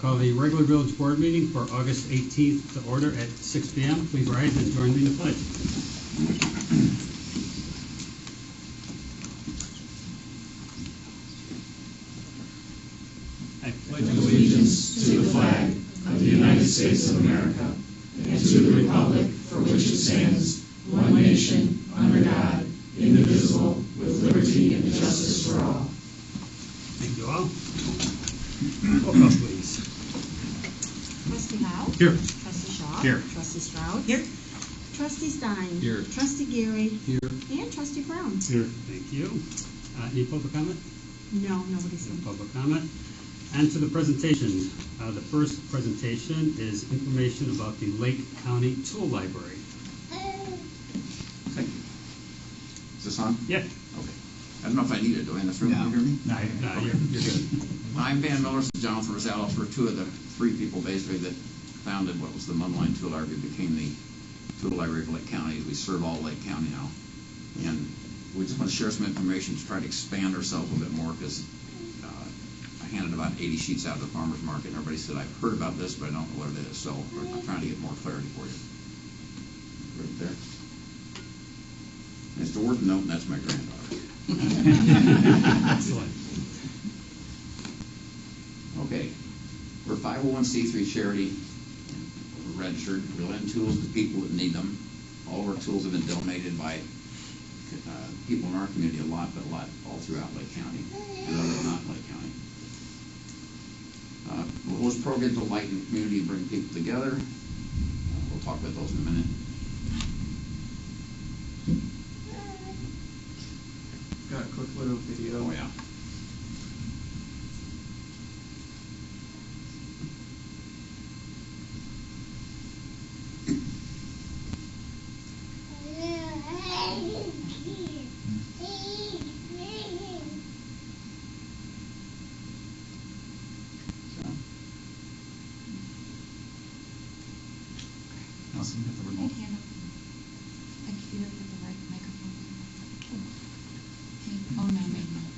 Call the regular village board meeting for August 18th to order at 6 p.m. Please rise and join me in the pledge. I pledge allegiance to the flag of the United States of America and to the republic for which it stands, one nation, under God, indivisible, with liberty and justice for all. Thank you all. Roll call, please. Trustee Howe? Here. Trustee Shaw? Here. Trustee Stroud? Here. Trustee Stein? Here. Trustee Gary? Here. And Trustee Brown? Here. Thank you. Any public comment? No, nobody's No here. public comment. And to the presentation. The first presentation is information about the Lake County Tool Library. Thank you. Is this on? Yeah. Okay. I don't know if I need it. Do I in this room? No. You hear me? No, you're good. I'm Van Miller, Jonathan Rosales. We're two of the three people basically that founded what was the Mundline Tool Library, became the Tool Library of Lake County. We serve all Lake County now. And we just want to share some information to try to expand ourselves a little bit more, because I handed about 80 sheets out at the farmer's market, and everybody said, I've heard about this, but I don't know what it is. So I'm trying to get more clarity for you. Right there. Mr. Worth Note, and that's my granddaughter. Excellent. Okay. We're a 501c3 charity. We're registered. We lend tools to people that need them. All of our tools have been donated by people in our community a lot all throughout Lake County and other not Lake County. We'll host programs to lighten the community and bring people together. We'll talk about those in a minute. Got a quick little video. Oh, yeah. Nelson, hit the remote. Hand up. Like if you look at the right microphone. Oh, no, maybe not.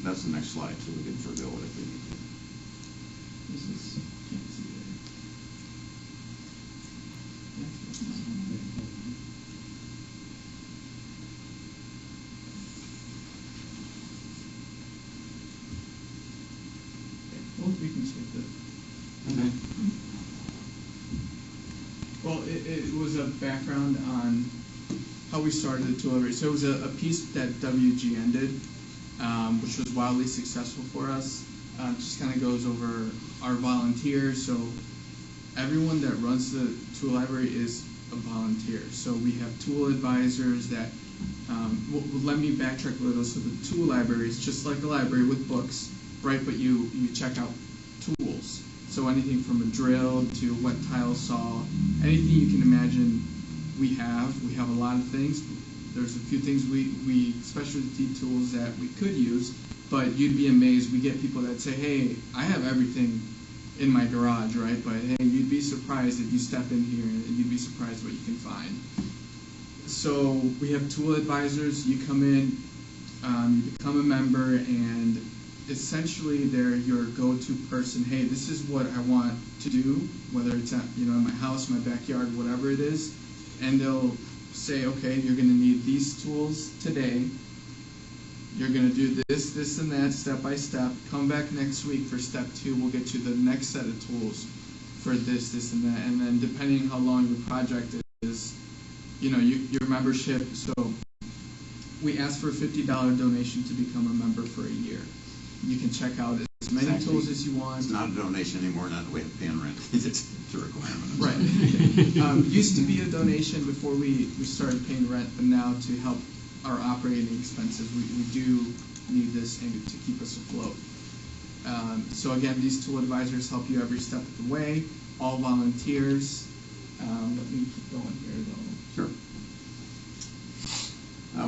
That's the next slide, so we can forego it if we need to. This is, can't see there. Well, we can skip it. Okay. Well, it was a background on how we started the tool library. So it was a piece that WGN did, which was wildly successful for us. Just kind of goes over our volunteers. So everyone that runs the tool library is a volunteer. So we have tool advisors that, let me backtrack a little. So the tool library is just like a library with books, right? But you check out tools. So anything from a drill to wet tile saw, anything you can imagine we have. We have a lot of things. There's a few things we specialty tools that we could use, but you'd be amazed. We get people that say, hey, I have everything in my garage, right? But hey, you'd be surprised if you step in here and you'd be surprised what you can find. So we have tool advisors. You come in, you become a member, and essentially they're your go-to person. Hey, this is what I want to do, whether it's at, in my house, my backyard, whatever it is, and they'll say, okay, you're going to need these tools today. You're going to do this, this, and that, step by step. Come back next week for step 2. We'll get you the next set of tools for this, and that, and then depending how long your project is, your membership. So we ask for a $50 donation to become a member for a year. You can check out as many tools as you want. It's not a donation anymore, not the way of paying rent. It's a requirement. Right. Used to be a donation before we started paying rent, but now to help our operating expenses, we do need this to keep us afloat. So again, these tool advisors help you every step of the way, all volunteers. Let me keep going here though. Sure.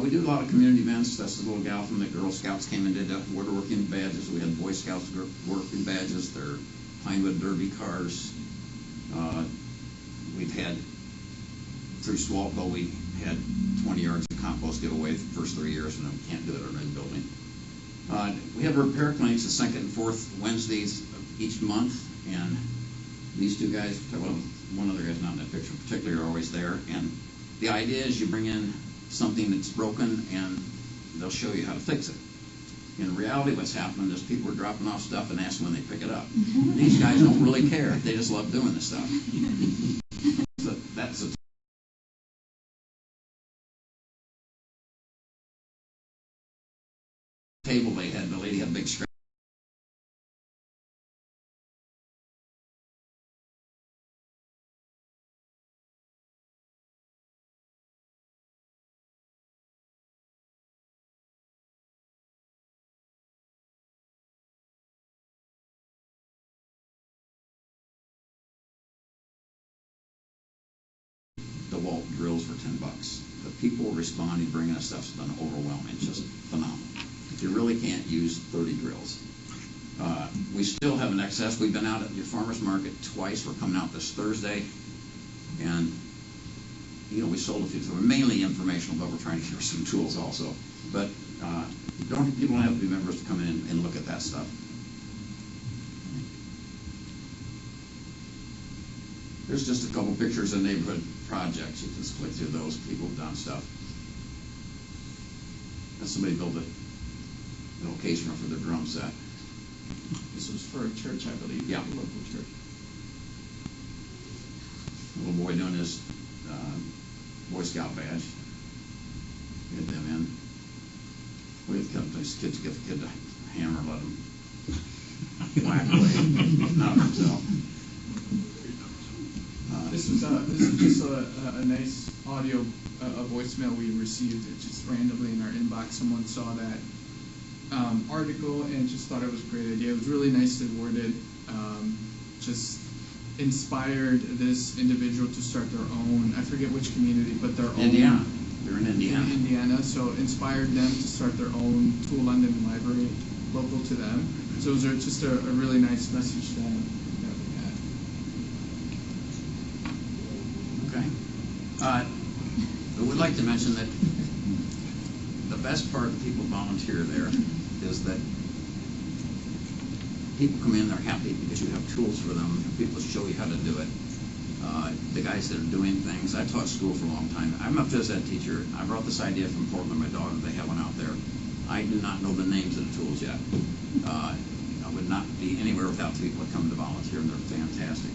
We do a lot of community events. That's the little gal from the Girl Scouts came and did woodworking badges. We had Boy Scouts working badges. They're Pinewood Derby cars. We've had, through Swalco, we had 20 yards of compost giveaway the first 3 years, and we can't do it in our building. We have repair clinics the second and fourth Wednesdays of each month, and these two guys, well, one other guy's not in that picture in particular, are always there. And the idea is you bring in something that's broken, and they'll show you how to fix it. In reality, what's happening is people are dropping off stuff and asking when they pick it up. These guys don't really care. They just love doing this stuff. So that's a table they had. The lady had a big scratch. The Walt drills for $10. The people responding, bringing us stuff's been overwhelming. It's just phenomenal. You really can't use 30 drills. We still have an excess. We've been out at your farmer's market twice. We're coming out this Thursday, and we sold a few. We're mainly informational, but we're trying to give some tools also. But you don't have to be members to come in and look at that stuff. There's just a couple pictures of neighborhood projects. You can just click through those. People have done stuff. And somebody built a little case room for their drum set. This was for a church, I believe. Yeah. A local church. A little boy doing his Boy Scout badge. Get them in. We've got these kids give a kid a hammer, let him whack away. Not himself. This was just a nice audio, a voicemail we received. It just randomly in our inbox. Someone saw that article and just thought it was a great idea. It was really nicely worded. Just inspired this individual to start their own. I forget which community, but their own. Indiana. They're in Indiana. In Indiana. So inspired them to start their own tool London library local to them. So it was just a really nice message that we had. Okay. I would like to mention that the best part of people volunteer there is that people come in, they're happy because you have tools for them. People show you how to do it. The guys that are doing things, I taught school for a long time. I'm a phys ed teacher. I brought this idea from Portland. My daughter, they have one out there. I do not know the names of the tools yet. I would not be anywhere without the people that come to volunteer, and they're fantastic.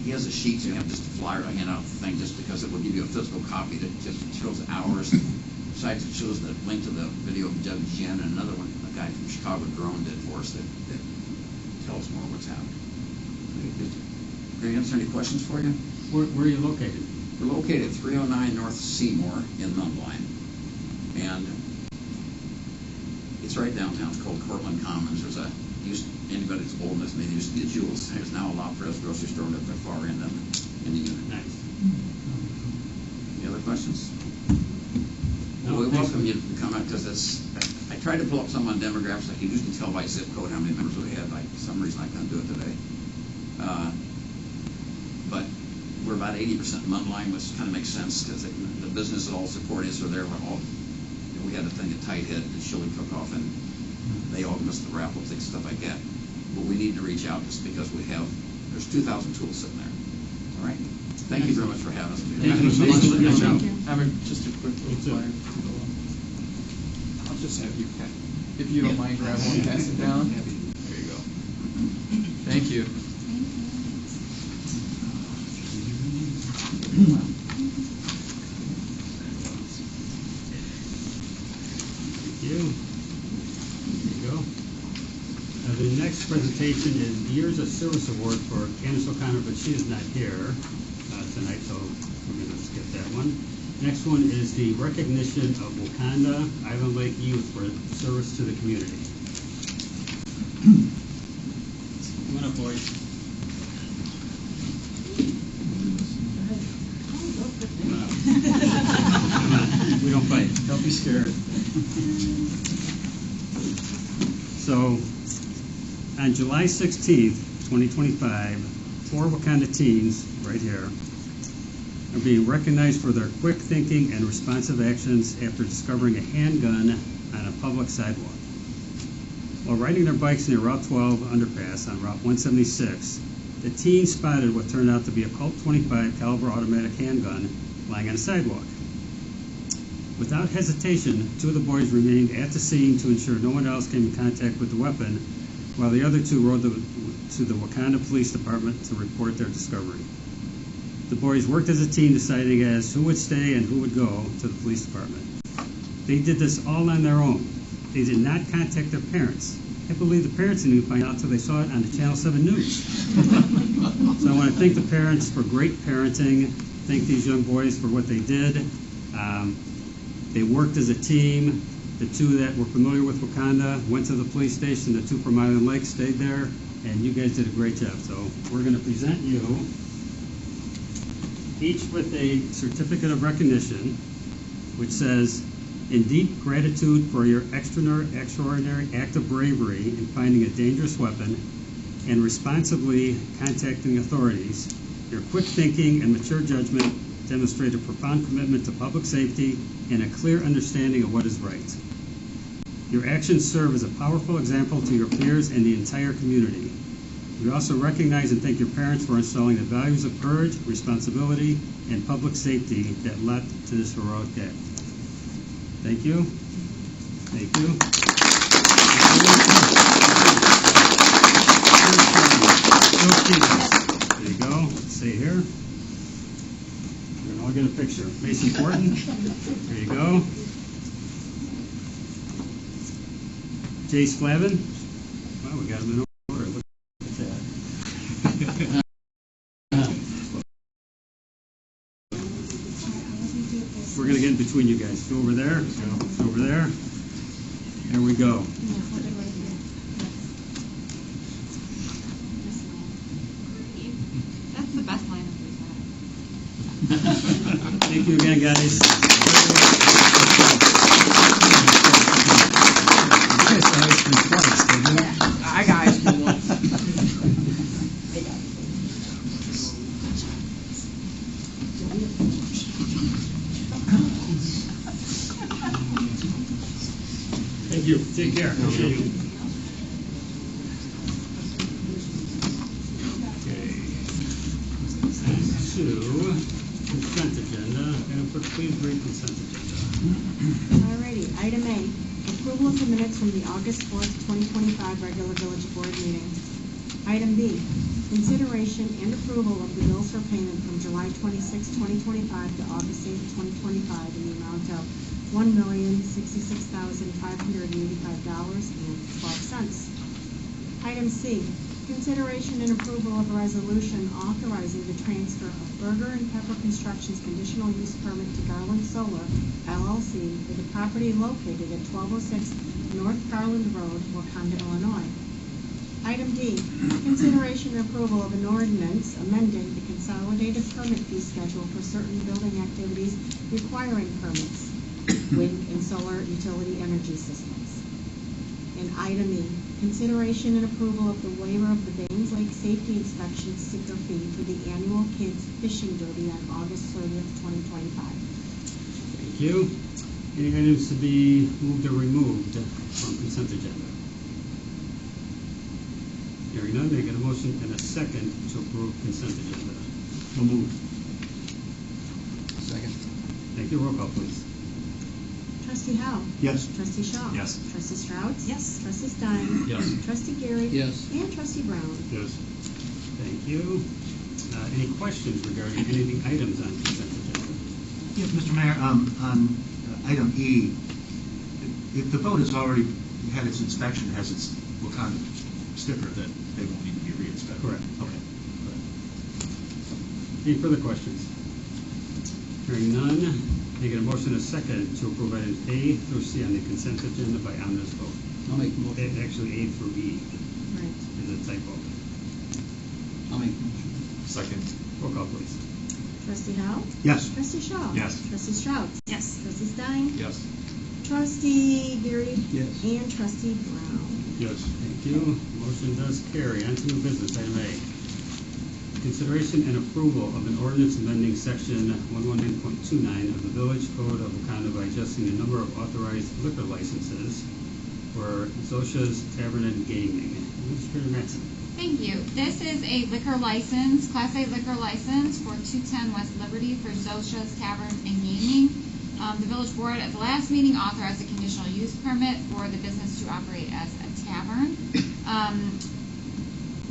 He has a sheet, so you have just a flyer to hand out the thing just because it will give you a physical copy that just shows hours. Besides, it shows the link to the video of Doug Jen, and another one, a guy from Chicago Drone did for us that tells more what's happening. Can I answer any questions for you? Where are you located? We're located at 309 North Seymour in Mundelein. And it's right downtown. It's called Cortland Commons. There's anybody that's old enough, maybe used to be a Jewel's. There's now a La Prez grocery store at the far end of it in the unit. Nice. Any other questions? No, Well, we thanks. welcome you to come out because I tried to pull up some on demographics. I can usually tell by zip code how many members we had. For some reason, I couldn't do it today. But we're about 80% Mundelein, which kind of makes sense because the business that all support us are there. We had a thing at Tighthead that Shilly took off, and they all missed the raffle tickets, stuff like that. But we need to reach out just because there's 2,000 tools sitting there. All right? Thank you very much for having us. Thank you so much. Thank you. I have just a quick little flyer. I'll just have you, if you don't mind, grab one, pass it down. There you go. Thank you. Thank you. There you go. The next presentation is Years of Service Award for Candace O'Connor, but she is not here tonight, so we're going to skip that one. Next one is the recognition of Wauconda Island Lake Youth for service to the community. Come on up, boys. Come on up. Come on. We don't fight. Don't be scared. So, on July 16th, 2025, 4 Wauconda teens, right here, are being recognized for their quick thinking and responsive actions after discovering a handgun on a public sidewalk. While riding their bikes near Route 12 underpass on Route 176, the teens spotted what turned out to be a Colt 25 caliber automatic handgun lying on a sidewalk. Without hesitation, 2 of the boys remained at the scene to ensure no one else came in contact with the weapon, while the other 2 rode to the Wauconda Police Department to report their discovery. The boys worked as a team, deciding as who would stay and who would go to the police department. They did this all on their own. They did not contact their parents. I believe the parents didn't even find out until they saw it on the Channel 7 News. So I want to thank the parents for great parenting, thank these young boys for what they did. They worked as a team. The 2 that were familiar with Wauconda went to the police station. The 2 from Island Lake stayed there, and you guys did a great job. So we're going to present you each with a certificate of recognition, which says, in deep gratitude for your extraordinary act of bravery in finding a dangerous weapon and responsibly contacting authorities, your quick thinking and mature judgment demonstrate a profound commitment to public safety and a clear understanding of what is right. Your actions serve as a powerful example to your peers and the entire community. We also recognize and thank your parents for installing the values of courage, responsibility, and public safety that led to this heroic act. Thank you. Thank you. There you go. Stay here. We're going to all get a picture. Mason Fortin. There you go. Jace Flavin. Wow, we got him in order. Look at that. We're going to get in between you guys. Go over there. Go over there. There we go. That's the best line of Thank you again, guys. I got it once. Thank you. Take care. Appreciate you. Okay. So, consent agenda. Please read consent agenda. Alrighty, item A, approval of the minutes from the August 4th, 2025 regular village board meeting. Item B, consideration and approval of the bills for payment from July 26, 2025 to August 8, 2025 in the amount of $1,066,585.12. Item C, consideration and approval of a resolution authorizing the transfer of Burger and Pepper Construction's conditional use permit to Garland Solar, LLC, for the property located at 1206 North Garland Road, Wauconda, Illinois. Item D, consideration and approval of an ordinance amending the consolidated permit fee schedule for certain building activities requiring permits, wind and solar utility energy systems. And item E, consideration and approval of the waiver of the Baines Lake Safety Inspection sticker fee for the annual Kids Fishing Derby on August 30th, 2025. Thank you. Any items to be moved or removed from consent agenda? Hearing none, may I get a motion and a second to approve consent agenda? So moved. Second. Thank you. Roll call, please. Trustee Howe? Yes. Trustee Shaw? Yes. Trustee Strauss? Yes. Trustee Stein? Yes. Trustee Gary? Yes. And Trustee Brown? Yes. Thank you. Any questions regarding any of the items on consent agenda? Yes, Mr. Mayor, on item E, if the boat has already had its inspection, has its Wauconda sticker, that they won't need to be re-inspected? Correct. Okay. Any further questions? Hearing none, can I get a motion and a second to approve items A through C on the consent agenda by unanimous vote? I'll make the motion. Actually, A through E Right. is a typo. I'll make the motion. Second. Roll call, please. Trustee Howe? Yes. Trustee Shaw? Yes. Trustee Strauss? Yes. Trustee Stein? Yes. Trustee Gary? Yes. And Trustee Brown? Yes. Thank you. Motion does carry. On to new business, item A. Consideration and approval of an ordinance amending section 119.29 of the Village Code of Wauconda by adjusting the number of authorized liquor licenses for Zosha's Tavern and Gaming. Administrator Matson. Thank you. This is a liquor license, Class A liquor license for 210 West Liberty for Zosha's Tavern and Gaming. The village board at the last meeting authorized a conditional use permit for the business to operate as a tavern.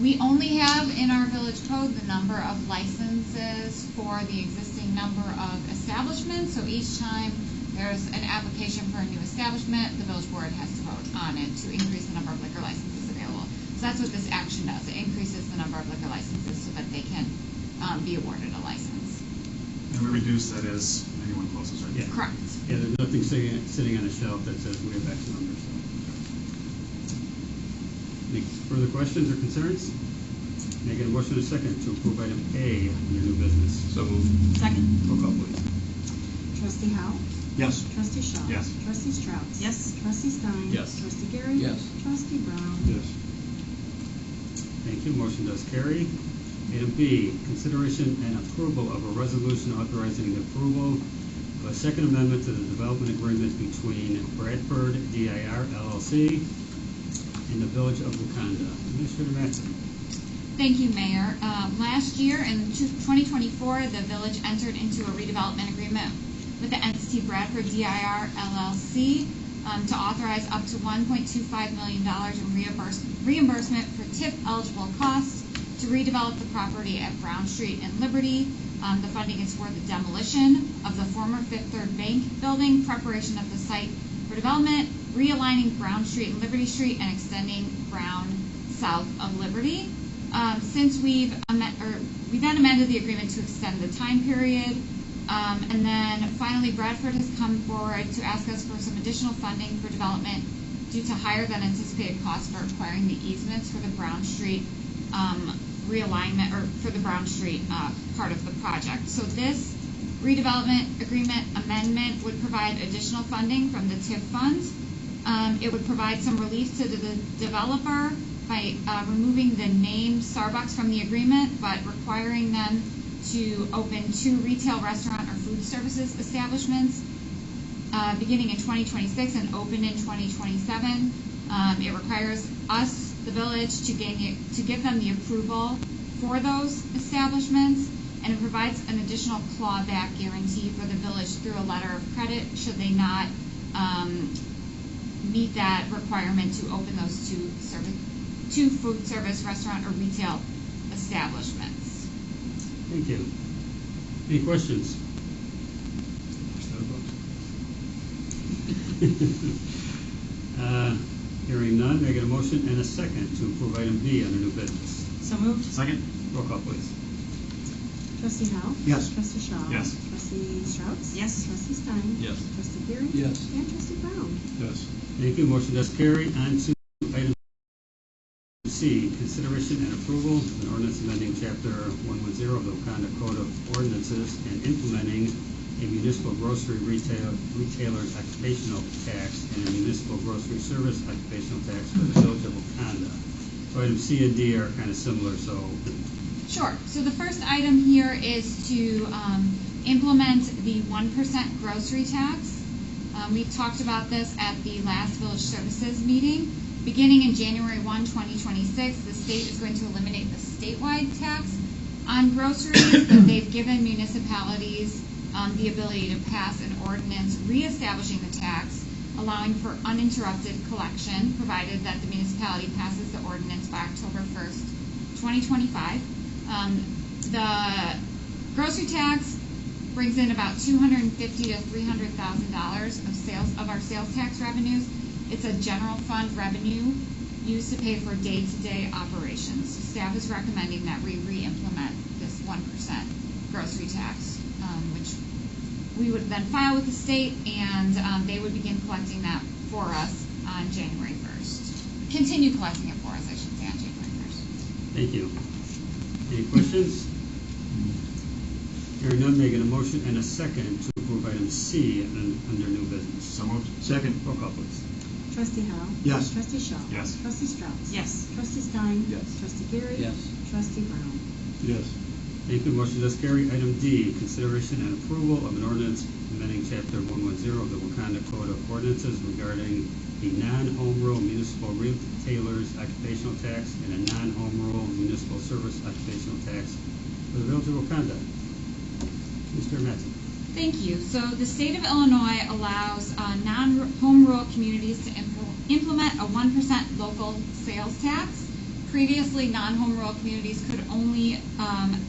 We only have in our village code the number of licenses for the existing number of establishments. So each time there's an application for a new establishment, the village board has to vote on it to increase the number of liquor licenses available. So that's what this action does. It increases the number of liquor licenses so that they can be awarded a license. And we reduce that as anyone closes, right? Yeah. Correct. Yeah, there's nothing sitting on a shelf that says we have X number. So. Any further questions or concerns? Can I get a motion and a second to approve item A under new business? So moved. Second. Roll call, please. Trustee Howe? Yes. Trustee Shaw? Yes. Trustee Strauss? Yes. Trustee Stein? Yes. Trustee Gary? Yes. Trustee Brown? Yes. Thank you. Motion does carry. Item B, consideration and approval of a resolution authorizing the approval of a second amendment to the development agreement between Bradford DIR LLC and the Village of Wauconda. Administrator Matson. Thank you, Mayor. Last year, in 2024, the village entered into a redevelopment agreement with the entity Bradford DIR LLC to authorize up to $1.25 million in reimbursement for TIF-eligible costs to redevelop the property at Brown Street and Liberty. The funding is for the demolition of the former Fifth Third Bank building, preparation of the site for development, realigning Brown Street and Liberty Street, and extending Brown south of Liberty. Since we then amended the agreement to extend the time period, and then finally Bradford has come forward to ask us for some additional funding for development due to higher than anticipated costs for acquiring the easements for the Brown Street realignment, or for the Brown Street part of the project. So this redevelopment agreement amendment would provide additional funding from the TIF funds. It would provide some relief to the developer by removing the name Starbucks from the agreement, but requiring them to open 2 retail, restaurant, or food services establishments beginning in 2026 and open in 2027. It requires us, the village, to give them the approval for those establishments, and it provides an additional clawback guarantee for the village through a letter of credit should they not meet that requirement to open those 2 food service, restaurant, or retail establishments. Thank you. Any questions? Hearing none, may I get a motion and a second to approve item B under new business? So moved. Second? Roll call, please. Trustee Howe? Yes. Trustee Shaw? Yes. Trustee Strauss? Yes. Trustee Stein? Yes. Trustee Gary? Yes. And Trustee Brown? Yes. Thank you. Motion does carry. On to item C, consideration and approval of an ordinance amending Chapter 110 of the Wauconda Code of Ordinances and implementing a municipal grocery retailer's occupational tax and a municipal grocery service occupational tax for the Village of Wauconda. So items C and D are kind of similar, so Sure. So the first item here is to implement the 1% grocery tax. We talked about this at the last Village Services meeting. Beginning in January 1, 2026, the state is going to eliminate the statewide tax on groceries, but they've given municipalities the ability to pass an ordinance reestablishing the tax, allowing for uninterrupted collection, provided that the municipality passes the ordinance by October 1st, 2025. The grocery tax brings in about $250,000 to $300,000 of our sales tax revenues. It's a general fund revenue used to pay for day-to-day operations. So staff is recommending that we re-implement this 1% grocery tax, which we would then file with the state, and they would begin collecting that for us on January 1st. Continue collecting it for us, I should say, on January 1st. Thank you. Any questions? Hearing none, may I get a motion and a second to approve item C under new business? So moved. Second. Roll call, please. Trustee Howe? Yes. Trustee Shaw? Yes. Trustee Strauss? Yes. Trustee Stein? Yes. Trustee Gary? Yes. Trustee Brown? Yes. Thank you. Motion does carry. Item D, consideration and approval of an ordinance amending Chapter 110 of the Wauconda Code of Ordinances regarding a non-home rule municipal retailers occupational tax and a non-home rule municipal service occupational tax for the village of Wauconda. Mr. Matson. Thank you. So the state of Illinois allows non-home rule communities to implement a 1% local sales tax. Previously, non-home rule communities could only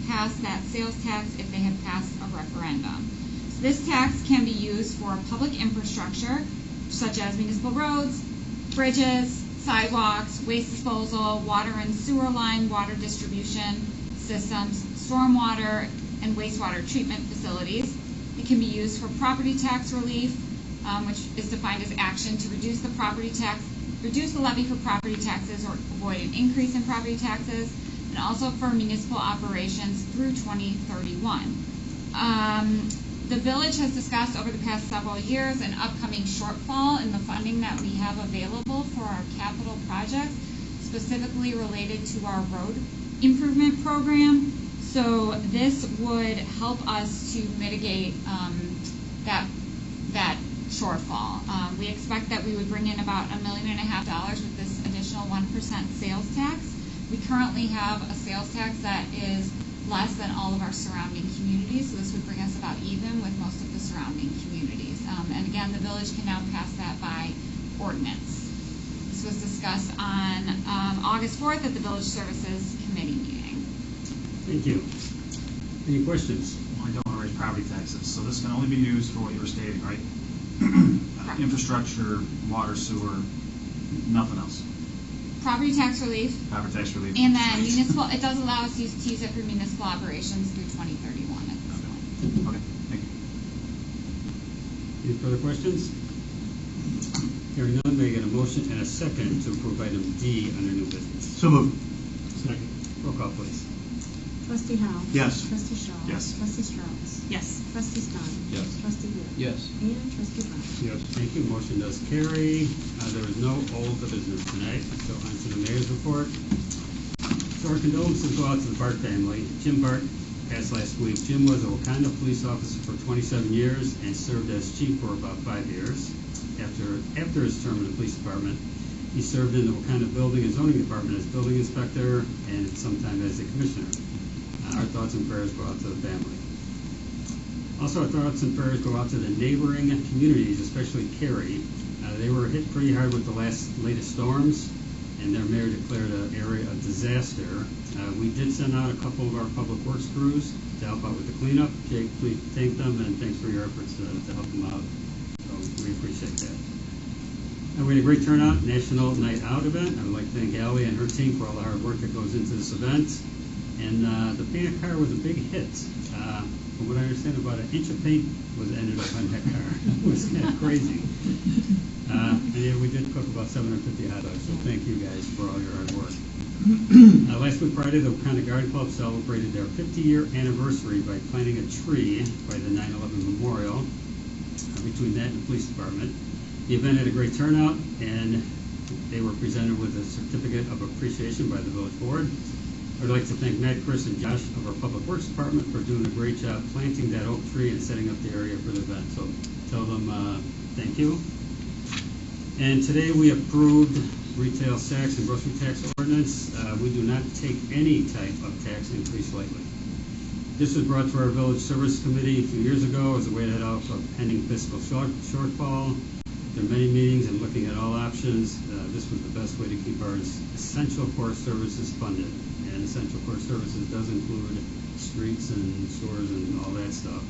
pass that sales tax if they had passed a referendum. So this tax can be used for public infrastructure, such as municipal roads, bridges, sidewalks, waste disposal, water and sewer line, water distribution systems, stormwater, and wastewater treatment facilities. It can be used for property tax relief, which is defined as action to reduce the levy for property taxes or avoid an increase in property taxes, and also for municipal operations through 2031. The village has discussed over the past several years an upcoming shortfall in the funding that we have available for our capital projects, specifically related to our road improvement program. So this would help us to mitigate that shortfall. We expect that we would bring in about $1.5 million with this additional 1% sales tax. We currently have a sales tax that is less than all of our surrounding communities, so this would bring us about even with most of the surrounding communities. And again, the village can now pass that by ordinance. This was discussed on August 4th at the Village Services Committee meeting. Thank you. Any questions? Well, I don't want to raise property taxes, so this can only be used for what you were stating, right? Infrastructure, water, sewer, nothing else. Property tax relief, Property tax relief. and then municipal, it does allow us to use it for municipal operations through 2031 at this point. Okay, thank you. Any further questions? Hearing none, may I get a motion and a second to approve item D under new business? So moved. Second. Roll call, please. Trustee Howe? Yes. Trustee Shaw? Yes. Trustee Strauss? Yes. Trustee Stein? Yes. Trustee Gary? Yes. And Trustee Brown? Yes. Thank you. Motion does carry. There is no old business tonight, so on to the mayor's report. So our condolences go out to the Bart family. Jim Bart passed last week. Jim was a Wauconda police officer for 27 years and served as chief for about 5 years. After his term in the police department, he served in the Wauconda Building and Zoning Department as building inspector and sometime as a commissioner. Our thoughts and prayers go out to the family. Also, our thoughts and prayers go out to the neighboring communities, especially Cary. They were hit pretty hard with the latest storms, and their mayor declared an area of disaster. We did send out a couple of our public works crews to help out with the cleanup. Jake, please thank them, and thanks for your efforts to help them out. So we appreciate that. And we had a great turnout, National Night Out event. I would like to thank Allie and her team for all the hard work that goes into this event. And the painted car was a big hit. From what I understand, about 1 inch of paint ended up on that car. It was kind of crazy. And yeah, we did cook about 750 hot dogs, so thank you guys for all your hard work. Last week Friday, the Wauconda Garden Club celebrated their 50-year anniversary by planting a tree by the 9/11 memorial between that and the police department. The event had a great turnout, and they were presented with a certificate of appreciation by the village board. I'd like to thank Matt, Chris, and Josh of our Public Works Department for doing a great job planting that oak tree and setting up the area for the event. So tell them thank you. And today we approved retail tax and grocery tax ordinance. We do not take any type of tax increase lightly. This was brought to our village service committee a few years ago as a way to head off a pending fiscal shortfall. There are many meetings and looking at all options. This was the best way to keep our essential core services funded. And essential core services does include streets and stores and all that stuff.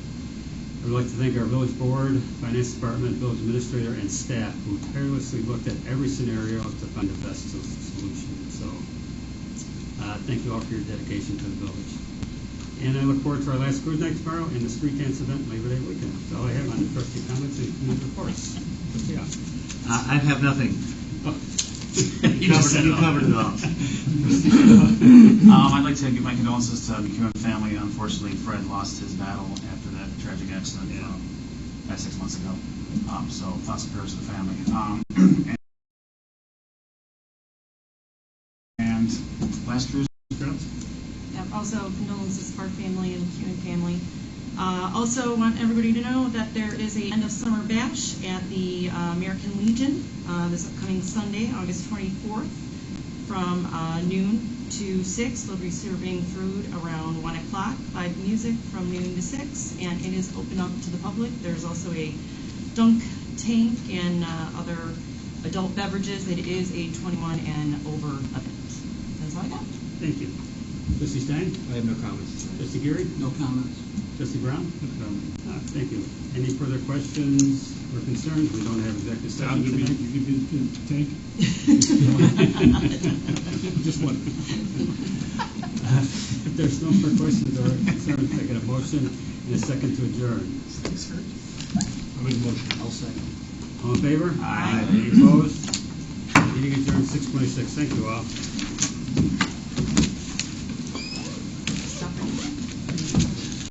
I would like to thank our village board, finance department, village administrator, and staff who tirelessly looked at every scenario to find the best solution. So, thank you all for your dedication to the village. And I look forward to our last cruise night tomorrow and the street dance event Labor Day weekend. That's all I have on the trustee comments and community reports. Yeah. I have nothing. Oh. You covered it all. I'd like to give my condolences to the McEwen family. Unfortunately, Fred lost his battle after that tragic accident about 6 months ago. So thoughts and prayers to the family. And last cruise grounds. Yep, also condolences to our family and McEwen family. Also want everybody to know that there is a end of summer bash at the American Legion this upcoming Sunday, August 24th, from noon to 6. They'll be serving food around 1 o'clock, live music from noon to 6, and it is open up to the public. There's also a dunk tank and other adult beverages. It is a 21 and over event. That's all I got. Thank you. Trustee Stein? I have no comments. Trustee Geary? No comments. Trustee Brown? Thank you. Any further questions or concerns? We don't have executive session tonight. You could be the tank? Just one. If there's no more questions or concerns, I get a motion and a second to adjourn. I'll make a motion. I'll second. All in favor? Aye. Any opposed? Meeting adjourned 6:26. Thank you all.